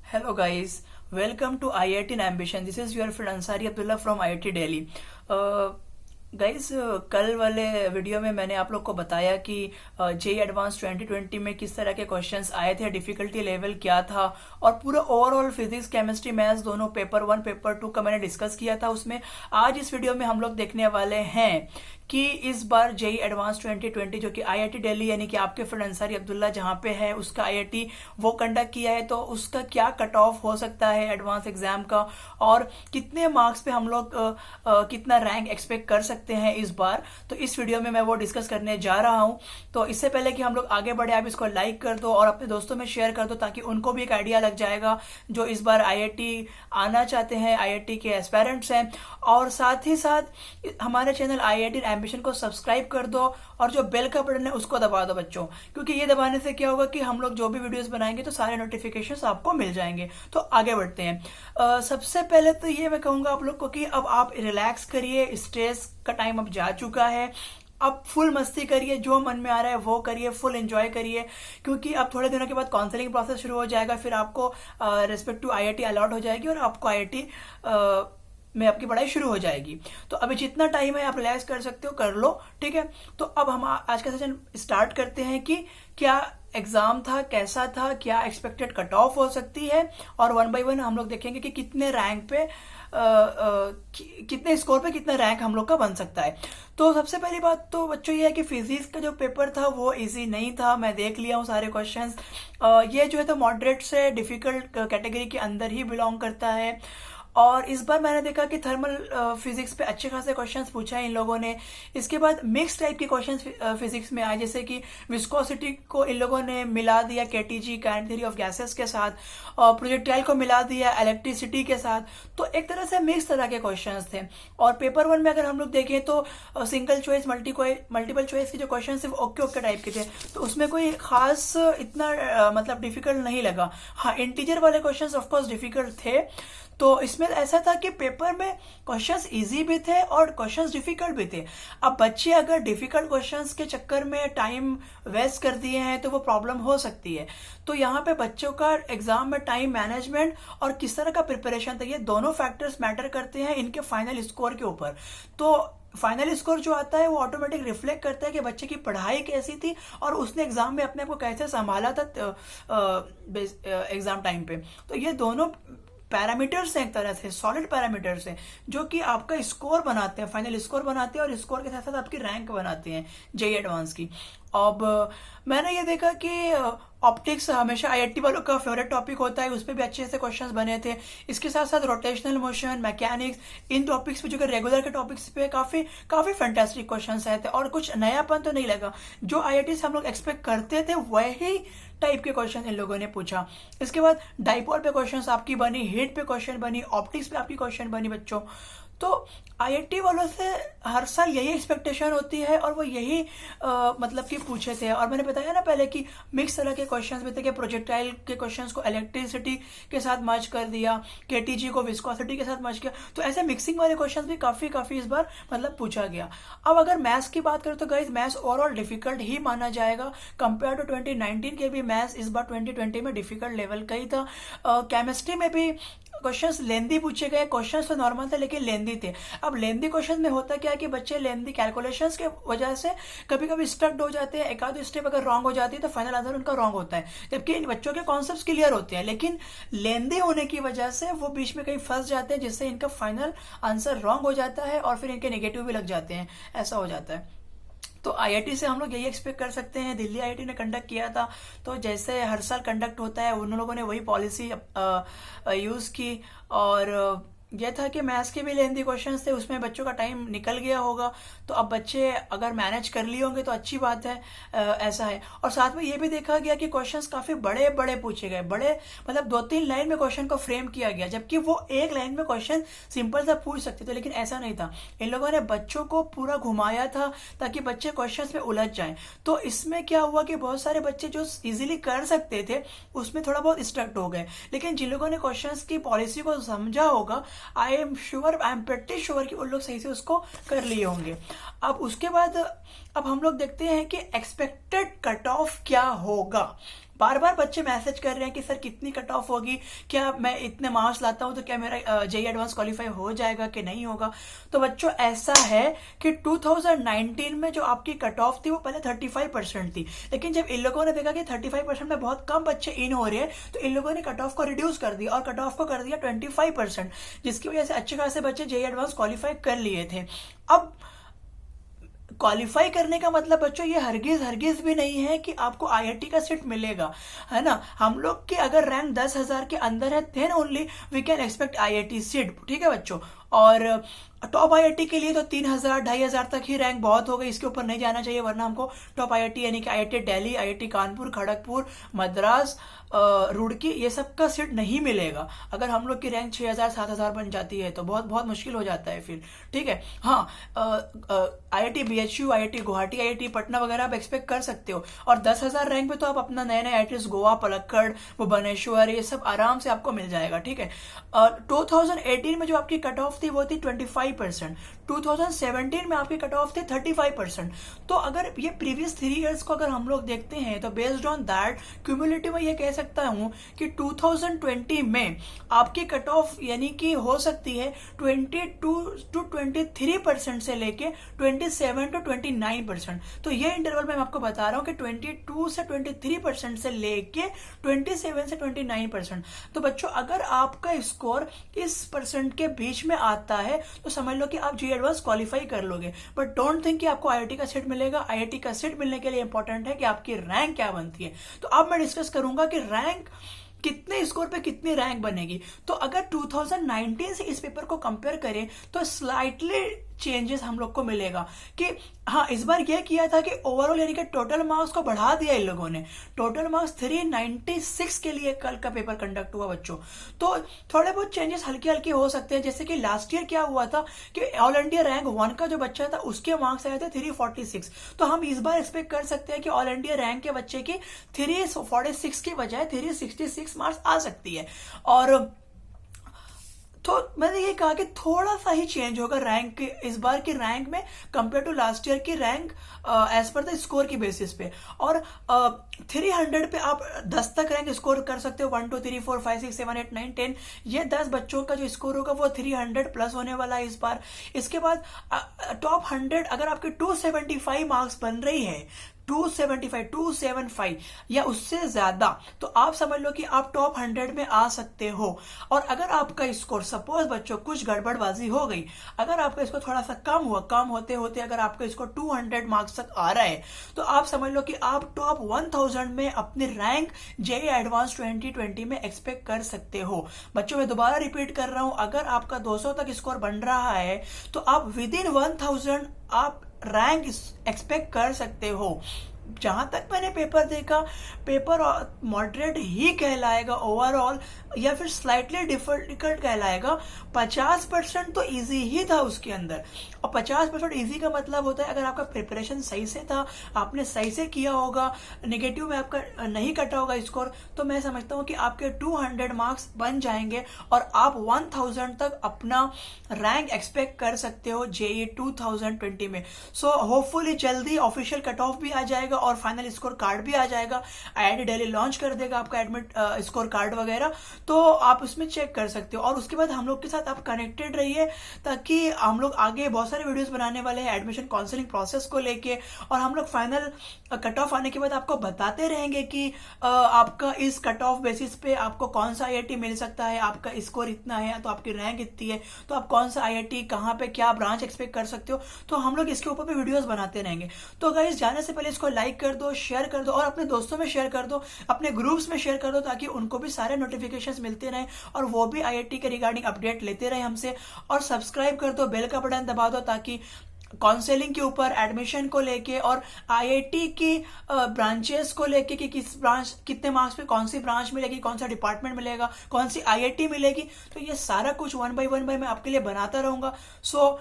Hello guys, welcome to IIT in Ambition. This is your friend Ansari Abdullah from IIT Delhi. Guys कल वाले video में मैंने आप लोग को बताया कि जेई एडवांस 2020 में किस तरह के क्वेश्चंस आए थे, डिफिकल्टी लेवल क्या था और पूरा ओवरऑल फिजिक्स केमिस्ट्री मैथ्स दोनों पेपर 1 पेपर 2 का मैंने डिस्कस किया था उसमें। आज इस वीडियो में हम लोग देखने वाले हैं कि इस बार जेई एडवांस 2020 जो कि आईआईटी दिल्ली यानी कि आपके फ्रेंड अंसारी अब्दुल्ला जहां पे है उसका आईआईटी वो कंडक्ट किया है, तो उसका क्या कट ऑफ हो सकता है एडवांस एग्जाम का और कितने मार्क्स पे हम लोग कितना रैंक एक्सपेक्ट कर सकते हैं इस बार। तो इस वीडियो में मैं वो डिस्कस करने जा रहा हूं। तो इससे पहले कि हम लोग आगे बढ़े, आप इसको लाइक कर दो और अपने दोस्तों में शेयर कर दो ताकि उनको भी एक आइडिया लग जाएगा जो इस बार आईआईटी आना चाहते हैं, आईआईटी के एस्पायरेंट्स हैं। और साथ ही साथ हमारे चैनल आईआईटी एम्बिशन को सब्सक्राइब कर दो और जो बेल का बटन है उसको दबा दो बच्चों, क्योंकि ये दबाने से क्या होगा कि हम लोग जो भी वीडियोस बनाएंगे तो सारे नोटिफिकेशंस आपको मिल जाएंगे। तो आगे बढ़ते हैं। सबसे पहले तो ये मैं कहूंगा आप लोग को कि अब आप रिलैक्स करिए, स्ट्रेस का टाइम अब जा चुका है। अब फुल मस्ती करिए, जो मन में आ रहा है वो करिए, फुल एंजॉय करिए, क्योंकि अब थोड़े दिनों के बाद काउंसलिंग प्रोसेस शुरू हो जाएगा, फिर आपको रेस्पेक्टिव आईआईटी अलॉट हो जाएगी और आपको आईआईटी में आपकी पढ़ाई शुरू हो जाएगी। तो अभी जितना टाइम है आप रिलैक्स कर सकते हो, कर लो, ठीक है। तो अब हम आज का सेशन स्टार्ट करते हैं कि क्या एग्जाम था, कैसा था, क्या एक्सपेक्टेड कट ऑफ हो सकती है और वन बाय वन हम लोग देखेंगे कि कितने रैंक पे कितने स्कोर पे कितना रैंक हम लोग का बन सकता है। तो सबसे पहली बात तो बच्चों ये है कि फिजिक्स का जो पेपर था वो इजी नहीं था, मैं देख लिया हूँ सारे क्वेश्चंस। ये जो है तो मॉडरेट से डिफिकल्ट कैटेगरी के अंदर ही बिलोंग करता है। और इस बार मैंने देखा कि थर्मल फिजिक्स पे अच्छे खासे क्वेश्चंस पूछा है इन लोगों ने। इसके बाद मिक्स टाइप के क्वेश्चंस फिजिक्स में आए, जैसे कि विस्कोसिटी को इन लोगों ने मिला दिया KTG kinetic theory of gases के साथ और प्रोजेक्टाइल को मिला दिया इलेक्ट्रिसिटी के साथ। तो एक तरह से मिक्स तरह के क्वेश्चंस थे। और पेपर 1 में अगर हम लोग देखें तो सिंगल चॉइस मल्टीपल चॉइस के जो क्वेश्चन थे ओके ओके टाइप के थे, तो उसमें कोई खास इतना मतलब डिफिकल्ट नहीं लगा। हाँ, इंटीजर वाले क्वेश्चन ऑफकोर्स डिफिकल्ट थे। तो इसमें ऐसा था कि पेपर में क्वेश्चंस इजी भी थे और क्वेश्चंस डिफिकल्ट भी थे। अब बच्चे अगर डिफिकल्ट क्वेश्चंस के चक्कर में टाइम वेस्ट कर दिए हैं तो वो प्रॉब्लम हो सकती है। तो यहाँ पे बच्चों का एग्जाम में टाइम मैनेजमेंट और किस तरह का प्रिपरेशन था, ये दोनों फैक्टर्स मैटर करते हैं इनके फाइनल स्कोर के ऊपर। तो फाइनल स्कोर जो आता है वो ऑटोमेटिक रिफ्लेक्ट करता है कि बच्चे की पढ़ाई कैसी थी और उसने एग्जाम में अपने आप को कैसे संभाला था एग्जाम टाइम पे। तो ये दोनों पैरामीटर्स हैं, एक तरह से सॉलिड पैरामीटर्स हैं जो कि आपका स्कोर बनाते हैं, फाइनल स्कोर बनाते हैं और स्कोर के साथ साथ आपकी रैंक बनाते हैं जेई एडवांस की। अब मैंने ये देखा कि ऑप्टिक्स हमेशा आईआईटी वालों का फेवरेट टॉपिक होता है, उस पर भी अच्छे से क्वेश्चंस बने थे। इसके साथ साथ रोटेशनल मोशन, मैकेनिक्स, इन टॉपिक्स पे जो कि रेगुलर के टॉपिक्स पे काफी फैंटास्टिक क्वेश्चंस आए थे और कुछ नयापन तो नहीं लगा। जो आईआईटी से हम लोग एक्सपेक्ट करते थे वही टाइप के क्वेश्चन इन लोगों ने पूछा। इसके बाद डाइपोल पे क्वेश्चंस आपकी बनी, हीट पे क्वेश्चन बनी, ऑप्टिक्स पे आपकी क्वेश्चन बनी बच्चों। तो आईआईटी वालों से हर साल यही एक्सपेक्टेशन होती है और वो यही मतलब कि पूछे थे। और मैंने बताया ना पहले कि मिक्स तरह के क्वेश्चंस भी थे कि प्रोजेक्टाइल के क्वेश्चंस को इलेक्ट्रिसिटी के साथ मर्ज कर दिया, केटीजी को विस्कोसिटी के साथ मर्ज किया। तो ऐसे मिक्सिंग वाले क्वेश्चंस भी काफी इस बार मतलब पूछा गया। अब अगर मैथ्स की बात करें तो गाइज मैथ्स ओवरऑल डिफिकल्ट ही माना जाएगा। कंपेयर टू 2019 के भी मैथ्स इस बार 2020 में डिफिकल्ट लेवल का ही था। केमिस्ट्री में भी क्वेश्चंस लेंदी पूछे गए, क्वेश्चंस तो नॉर्मल थे लेकिन लेंदी थे। अब लेंदी क्वेश्चन में होता क्या है कि बच्चे लेंदी कैलकुलेशंस के वजह से कभी कभी स्टक्ड हो जाते हैं, एक आध स्टेप अगर रॉन्ग हो जाती है तो फाइनल आंसर उनका रॉन्ग होता है, जबकि इन बच्चों के कॉन्सेप्ट्स क्लियर होते हैं, लेकिन लेंदी होने की वजह से वो बीच में कहीं फंस जाते हैं जिससे इनका फाइनल आंसर रॉन्ग हो जाता है और फिर इनके नेगेटिव भी लग जाते हैं, ऐसा हो जाता है। तो आईआईटी से हम लोग यही एक्सपेक्ट कर सकते हैं। दिल्ली आईआईटी ने कंडक्ट किया था तो जैसे हर साल कंडक्ट होता है उन लोगों ने वही पॉलिसी यूज की और यह था कि मैथ्स के भी लेंदी क्वेश्चंस थे, उसमें बच्चों का टाइम निकल गया होगा। तो अब बच्चे अगर मैनेज कर लिए होंगे तो अच्छी बात है, ऐसा है। और साथ में ये भी देखा गया कि क्वेश्चंस काफी बड़े बड़े पूछे गए, बड़े मतलब 2-3 लाइन में क्वेश्चन को फ्रेम किया गया, जबकि वो एक लाइन में क्वेश्चन सिंपल सा पूछ सकते थे, लेकिन ऐसा नहीं था। इन लोगों ने बच्चों को पूरा घुमाया था ताकि बच्चे क्वेश्चन में उलझ जाए। तो इसमें क्या हुआ कि बहुत सारे बच्चे जो इजिली कर सकते थे उसमें थोड़ा बहुत स्ट्रक्ट हो गए, लेकिन जिन लोगों ने क्वेश्चन की पॉलिसी को समझा होगा आई एम प्रेटी श्योर कि उन लोग सही से उसको कर लिए होंगे। अब उसके बाद अब हम लोग देखते हैं कि एक्सपेक्टेड कट ऑफ क्या होगा। बार बार बच्चे मैसेज कर रहे हैं कि सर कितनी कट ऑफ होगी, क्या मैं इतने मार्क्स लाता हूं तो क्या मेरा जेईई एडवांस क्वालिफाई हो जाएगा कि नहीं होगा। तो बच्चों ऐसा है कि 2019 में जो आपकी कट ऑफ थी वो पहले 35% थी, लेकिन जब इन लोगों ने देखा कि 35% में बहुत कम बच्चे इन हो रहे हैं तो इन लोगों ने कट ऑफ को रिड्यूस कर दिया और कट ऑफ को कर दिया 25%, जिसकी वजह से अच्छे खासे बच्चे जेईई एडवांस क्वालिफाई कर लिए थे। अब क्वालिफाई करने का मतलब बच्चों ये हरगिज भी नहीं है कि आपको आईआईटी का सीट मिलेगा, है ना। हम लोग की अगर रैंक 10,000 के अंदर है then only we can expect IIT seat, ठीक है बच्चों। और टॉप आईआईटी के लिए तो 3,000 2,500 तक ही रैंक बहुत हो गई, इसके ऊपर नहीं जाना चाहिए, वरना हमको टॉप आईआईटी यानी कि आईआईटी दिल्ली, आईआईटी कानपुर, खड़गपुर, मद्रास, रुड़की, ये सब का सीट नहीं मिलेगा। अगर हम लोग की रैंक 6,000 7,000 बन जाती है तो बहुत बहुत मुश्किल हो जाता है फिर, ठीक है। हाँ, IIT BHU, IIT Guwahati, IIT Patna वगैरह आप एक्सपेक्ट कर सकते हो, और 10,000 रैंक पे तो आप अपना नए नए आईआईटीज गोवा, पलक्कड़, भुवनेश्वर, ये सब आराम से आपको मिल जाएगा, ठीक है। 2018 में जो आपकी कट ऑफ थी वो थी 25%, 2017 में आपकी कट ऑफ थी 35%। तो अगर ये प्रीवियस 3 ईयर्स को अगर हम लोग देखते हैं तो बेस्ड ऑन दैट क्यूमुलेटिव में ये कह सकता हूं कि 2020 में आपकी कट ऑफ यानी कि हो सकती है 22 to 23% से लेके 27 to 29%। तो ये इंटरवल मैं आपको बता रहा हूं कि 22 से 23% से लेके 27 से 29%। तो बच्चों अगर आपका स्कोर इस परसेंट के बीच में आता है तो समझ लो कि आप जेईई एडवांस क्वालिफाई कर लोगे। बट डोंट थिंक कि आपको आईआईटी का सीट मिलेगा। आईआईटी का सीट मिलने के लिए इंपॉर्टेंट है कि आपकी रैंक क्या बनती है। तो अब मैं डिस्कस करूंगा कि रैंक कितने स्कोर पे कितनी रैंक बनेगी। तो अगर 2019 से इस पेपर को कंपेयर करें तो स्लाइटली चेंजेस हम लोग को मिलेगा कि हाँ, इस बार यह किया था कि ओवरऑल यानी कि टोटल मार्क्स को बढ़ा दिया इन लोगों ने। टोटल मार्क्स 396 के लिए कल का पेपर कंडक्ट हुआ बच्चों। तो थोड़े बहुत चेंजेस हल्के हल्के हो सकते हैं, जैसे कि लास्ट ईयर क्या हुआ था कि ऑल इंडिया रैंक 1 का जो बच्चा था उसके मार्क्स आए थे 346। तो हम इस बार एक्सपेक्ट कर सकते हैं कि ऑल इंडिया रैंक के बच्चे की 346 की बजाय 366 मार्क्स आ सकती है। और तो मैंने ये कहा कि थोड़ा सा ही चेंज होगा रैंक इस बार की रैंक में कंपेयर टू लास्ट ईयर की rank as per the score की बेसिस पे। और 300 पे आप 10 तक रैंक स्कोर कर सकते हो, 1 2 3 4 5 6 7 8 9 10। ये 10 बच्चों का जो स्कोर होगा वो 300 प्लस होने वाला है इस बार। इसके बाद टॉप 100 अगर आपके 275 मार्क्स बन रही है, 275 या उससे ज्यादा, तो आप समझ लो कि आप टॉप 100 में आ सकते हो। और अगर आपका स्कोर सपोज बच्चों कुछ गड़बड़बाजी हो गई, अगर आपका स्कोर थोड़ा सा कम हुआ, कम होते होते अगर आपका स्कोर 200 मार्क्स तक आ रहा है, तो आप समझ लो कि आप टॉप 1000 में अपनी रैंक जेईई एडवांस 2020 में एक्सपेक्ट कर सकते हो। बच्चों मैं दोबारा रिपीट कर रहा हूं, अगर आपका 200 तक स्कोर बन रहा है तो आप विद इन 1000 आप रैंक एक्सपेक्ट कर सकते हो। जहां तक मैंने पेपर देखा, पेपर मॉडरेट ही कहलाएगा ओवरऑल या फिर स्लाइटली डिफिकल्ट कहलाएगा। 50% तो इजी ही था उसके अंदर, और 50% इजी का मतलब होता है अगर आपका प्रिपरेशन सही से था, आपने सही से किया होगा, नेगेटिव में आपका नहीं कटा होगा स्कोर, तो मैं समझता हूं कि आपके 200 मार्क्स बन जाएंगे और आप 1000 तक अपना रैंक एक्सपेक्ट कर सकते हो जेईई 2020 में। सो होपफुली जल्दी ऑफिशियल कट ऑफ भी आ जाएगा और फाइनल स्कोर कार्ड भी आ जाएगा। आईआईटी दिल्ली लॉन्च कर देगा आपका एडमिट स्कोर कार्ड वगैरह, तो आप उसमें चेक कर सकते हो। और उसके बाद हम लोग के साथ आप कनेक्टेड रहिए, ताकि हम लोग आगे बहुत सारे वीडियोस बनाने वाले हैं एडमिशन काउंसलिंग प्रोसेस को लेके, और हम लोग फाइनल कट ऑफ आने के बाद आपको बताते रहेंगे कि आपका इस कट ऑफ बेसिस पे आपको कौन सा आईआईटी मिल सकता है। आपका स्कोर इतना है तो आपकी रैंक इतनी है, तो आप कौन सा आईआईटी कहाँ पे क्या ब्रांच एक्सपेक्ट कर सकते हो। तो हम लोग इसके ऊपर भी वीडियोस बनाते रहेंगे। तो गाइस जाने से पहले इसको लाइक कर दो, शेयर कर दो, और अपने दोस्तों में शेयर कर दो, अपने ग्रुप्स में शेयर कर दो, ताकि उनको भी सारे नोटिफिकेशंस मिलते रहे और वो भी आईआईटी के रिगार्डिंग अपडेट लेते रहे हमसे। और सब्सक्राइब कर दो, बेल का बटन दबा दो, ताकि काउंसलिंग के ऊपर, एडमिशन को लेके और आईआईटी की ब्रांचेस को लेके कि किस ब्रांच कितने मार्क्स पे कौन सी ब्रांच मिलेगी, कौन सा डिपार्टमेंट मिलेगा, कौन सी आईआईटी मिलेगी, तो ये सारा कुछ 1 by 1 मैं आपके लिए बनाता रहूंगा। सो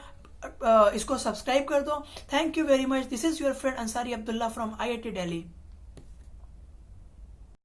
इसको सब्सक्राइब कर दो। Thank you very much. This is your friend Ansari Abdullah from IIT Delhi.